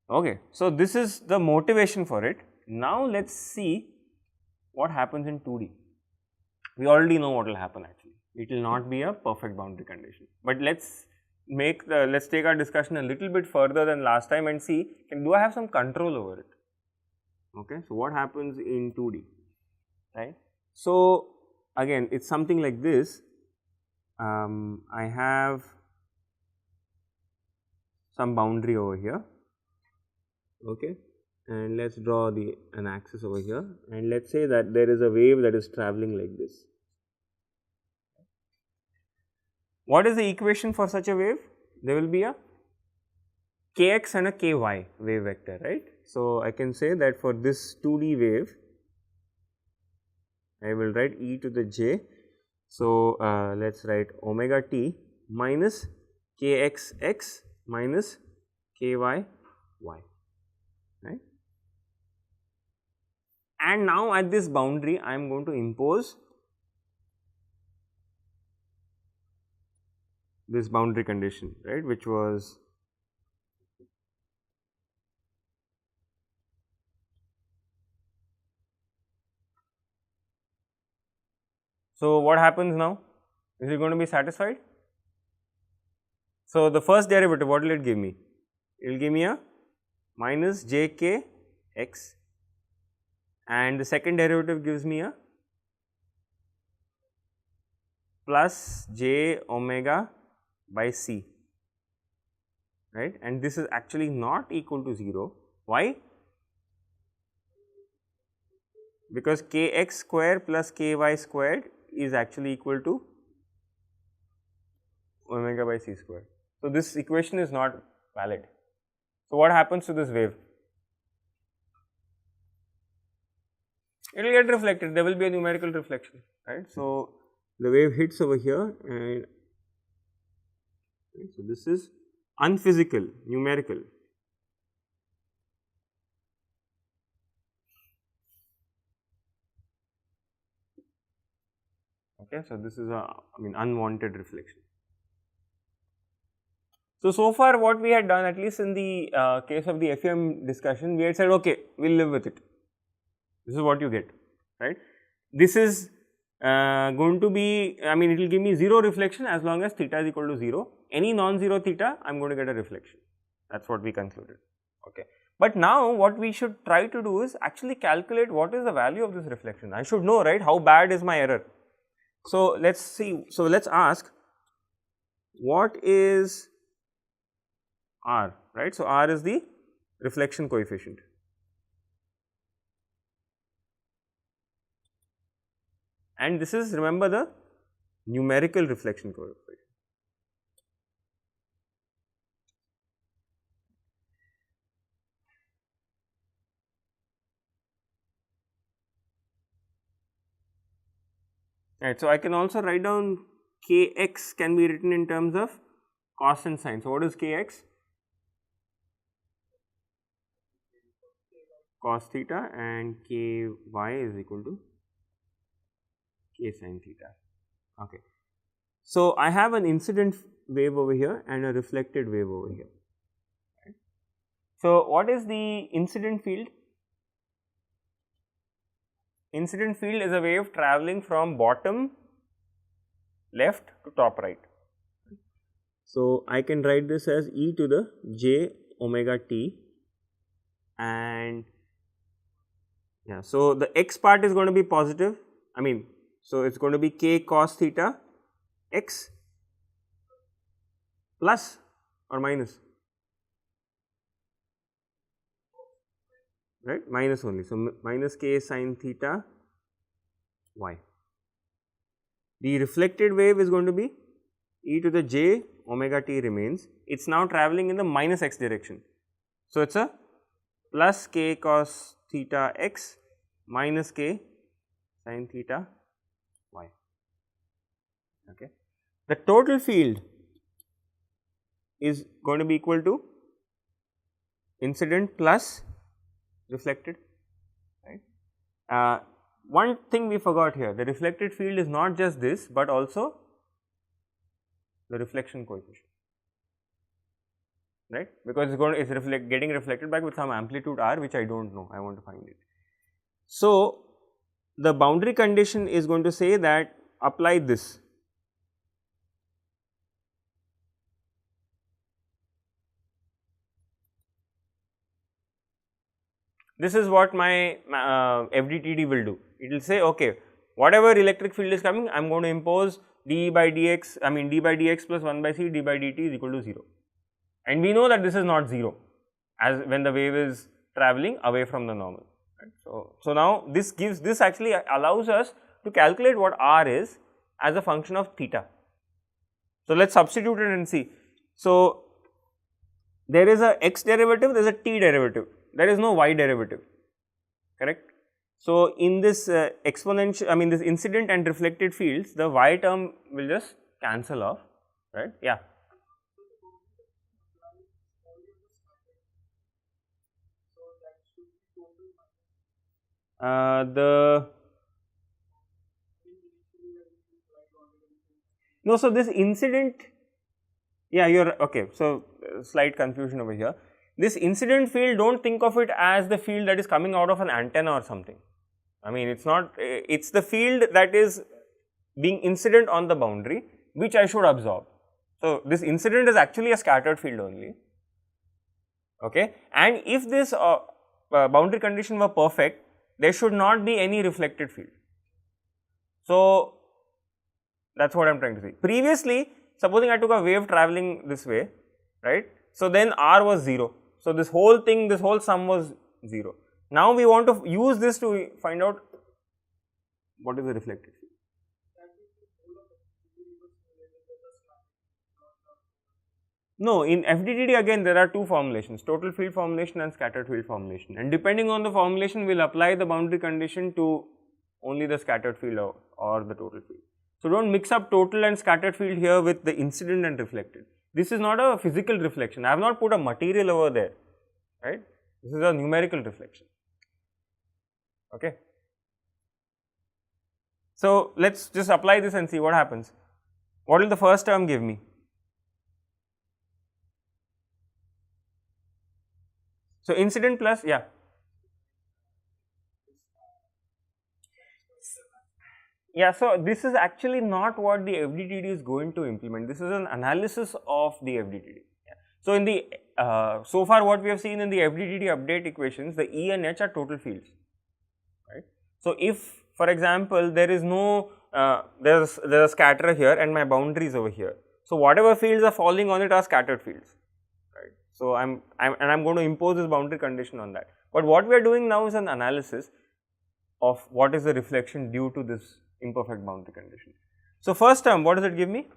Okay, so this is the motivation for it. Now let us see what happens in 2D. We already know what will happen actually. It will not be a perfect boundary condition, but let's take our discussion a little bit further than last time and see, do I have some control over it? Okay, so what happens in 2D, right? So again, it's something like this. I have some boundary over here, okay, and let's draw an axis over here, and let's say that there is a wave that is traveling like this. What is the equation for such a wave? There will be a kx and a ky wave vector, right? So I can say that for this 2D wave, I will write e to the j. So let's write omega t minus kxx minus ky y, right? And now at this boundary, I am going to impose this boundary condition, right, which was so what happens now? Is it going to be satisfied? So the first derivative, what will it give me? It will give me a minus jk x, and the second derivative gives me a plus j omega by c, right, and this is actually not equal to 0. Why? Because kx square plus ky squared is actually equal to omega by c square. So this equation is not valid. So what happens to this wave? It will get reflected, there will be a numerical reflection, right. So the wave hits over here, and so this is unphysical, numerical. Okay, so this is unwanted reflection. So far what we had done, at least in the case of the FEM discussion, we had said, okay, we will live with it. This is what you get, right. This is going to be, it will give me 0 reflection as long as theta is equal to 0. Any non-zero theta, I am going to get a reflection. That is what we concluded, okay. But now what we should try to do is actually calculate what is the value of this reflection. I should know, right, how bad is my error. So let's see, so let's ask what is R, right. So R is the reflection coefficient. And this is, remember, the numerical reflection coefficient. Right, so I can also write down kx can be written in terms of cos and sin. So what is kx? Cos theta, and ky is equal to k sin theta. Okay. So I have an incident wave over here and a reflected wave over here. Right. So what is the incident field? Incident field is a wave traveling from bottom left to top right. So I can write this as e to the j omega t, and yeah, so the x part is going to be positive. So it's going to be k cos theta x plus or minus, right, minus only. So minus k sin theta y. The reflected wave is going to be e to the j omega t remains. It is now traveling in the minus x direction. So it is a plus k cos theta x minus k sin theta y. Okay. The total field is going to be equal to incident plus reflected, right. One thing we forgot here, the reflected field is not just this, but also the reflection coefficient. right, because it's getting reflected back with some amplitude r, which I don't know, I want to find it. So, the boundary condition is going to say that apply this. This is what my FDTD will do. It will say, okay, whatever electric field is coming, I am going to impose d by dx, I mean d by dx plus 1 by c d by dt is equal to 0. And we know that this is not 0 as when the wave is travelling away from the normal. Right? So now this actually allows us to calculate what r is as a function of theta. So let us substitute it and see. So there is a x derivative, there is a t derivative. There is no y derivative, correct. So, in this exponential, I mean this incident and reflected fields, the y term will just cancel off, right, yeah. No, so this incident, yeah, you are okay. So, slight confusion over here. This incident field, don't think of it as the field that is coming out of an antenna or something. I mean, it's not, it's the field that is being incident on the boundary, which I should absorb. So, this incident is actually a scattered field only, okay. And if this boundary condition were perfect, there should not be any reflected field. So, that is what I am trying to say. Previously, supposing I took a wave travelling this way, right. So, then r was 0. So, this whole thing, this whole sum was 0. Now, we want to use this to find out what is the reflected field. No, in FDTD again there are two formulations, total field formulation and scattered field formulation, and depending on the formulation we will apply the boundary condition to only the scattered field or the total field. So, do not mix up total and scattered field here with the incident and reflected. This is not a physical reflection, I have not put a material over there, right, this is a numerical reflection, okay. So, let us just apply this and see what happens. What will the first term give me? So, incident plus, yeah. Yeah, so this is actually not what the FDTD is going to implement. This is an analysis of the FDTD. Yeah. So, in the so far what we have seen in the FDTD update equations, the E and H are total fields, right. So, if for example there is no there's a scatterer here and my boundary is over here. So, whatever fields are falling on it are scattered fields, right. So, I'm going to impose this boundary condition on that. But what we are doing now is an analysis of what is the reflection due to this imperfect boundary condition. So, first term, what does it give me?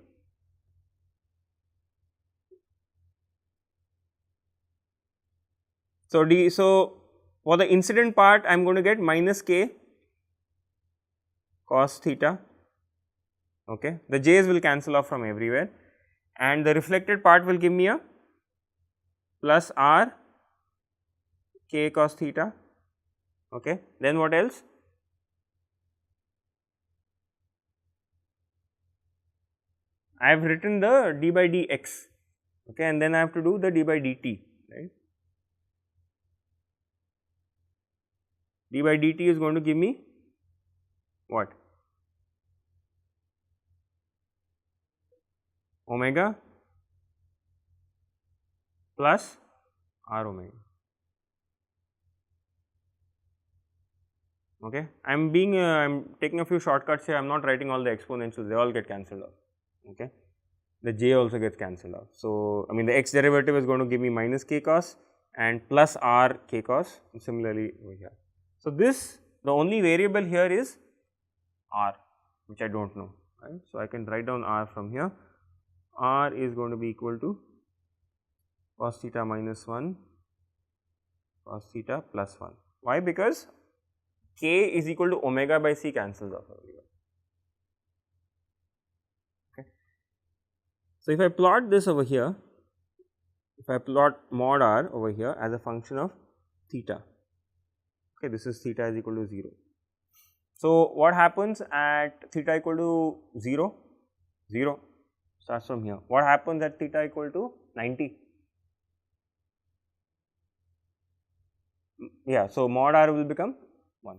So, so for the incident part I am going to get minus k cos theta, okay. The j's will cancel off from everywhere, and the reflected part will give me a plus r k cos theta, okay. Then what else? I have written the d by dx, okay, and then I have to do the d by dt, right. D by dt is going to give me what? Omega plus r omega, okay. I am taking a few shortcuts here, I am not writing all the exponentials, they all get cancelled off, okay. The j also gets cancelled off. So, I mean the x derivative is going to give me minus k cos and plus r k cos, and similarly over here. So, this the only variable here is r, which I do not know, right. So, I can write down r from here. R is going to be equal to cos theta minus 1 cos theta plus 1. Why? Because k is equal to omega by c cancels off over here, okay. So, if I plot this over here, if I plot mod r over here as a function of theta, okay, this is theta is equal to 0. So, what happens at theta equal to 0? 0 starts from here. What happens at theta equal to 90? yeah, so mod r will become 1.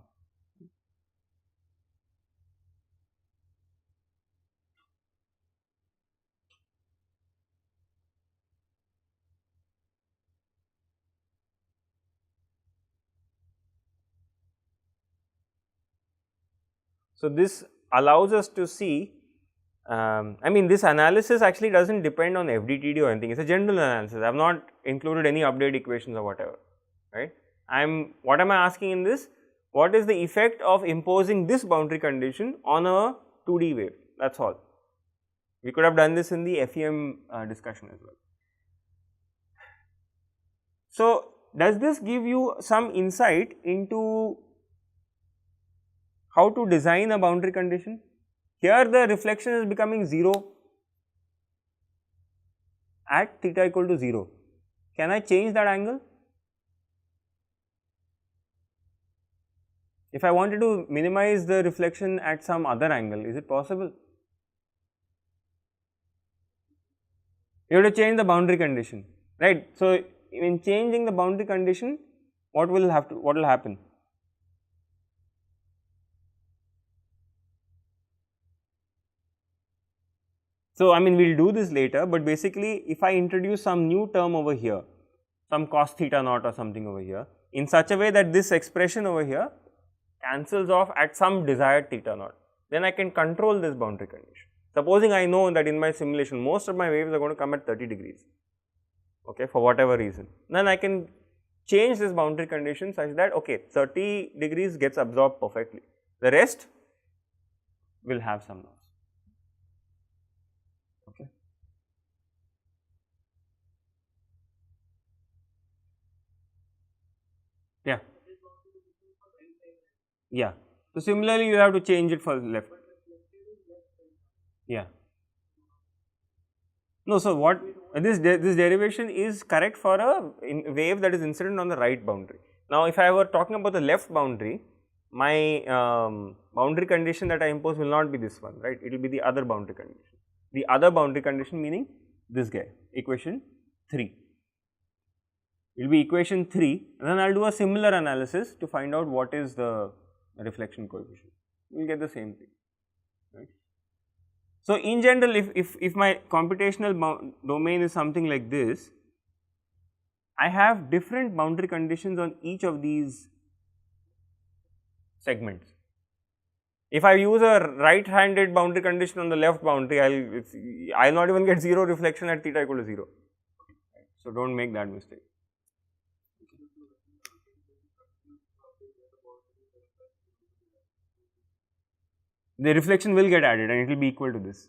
So, this allows us to see, I mean this analysis actually does not depend on FDTD or anything, it is a general analysis. I have not included any update equations or whatever, right. What am I asking in this? What is the effect of imposing this boundary condition on a 2D wave? That is all. We could have done this in the FEM discussion as well. So, does this give you some insight into how to design a boundary condition? Here the reflection is becoming 0 at theta equal to 0. Can I change that angle? If I wanted to minimize the reflection at some other angle, is it possible? You have to change the boundary condition, right. So, in changing the boundary condition, what will happen? So, I mean we will do this later, but basically if I introduce some new term over here, some cos theta naught or something over here, in such a way that this expression over here cancels off at some desired theta naught, then I can control this boundary condition. Supposing I know that in my simulation most of my waves are going to come at 30 degrees, okay, for whatever reason, then I can change this boundary condition such that, okay, 30 degrees gets absorbed perfectly, the rest will have some loss. Okay. Yeah. Yeah. So, similarly you have to change it for left. Yeah. No, so what this derivation is correct for a wave that is incident on the right boundary. Now, if I were talking about the left boundary, my boundary condition that I impose will not be this one, right, it will be the other boundary condition. The other boundary condition meaning this guy, equation 3. It will be equation 3 and then I will do a similar analysis to find out what is the reflection coefficient. We will get the same thing, right. So, in general if my computational domain is something like this, I have different boundary conditions on each of these segments. If I use a right handed boundary condition on the left boundary, I will not even get 0 reflection at theta equal to 0. So, do not make that mistake. The reflection will get added and it will be equal to this.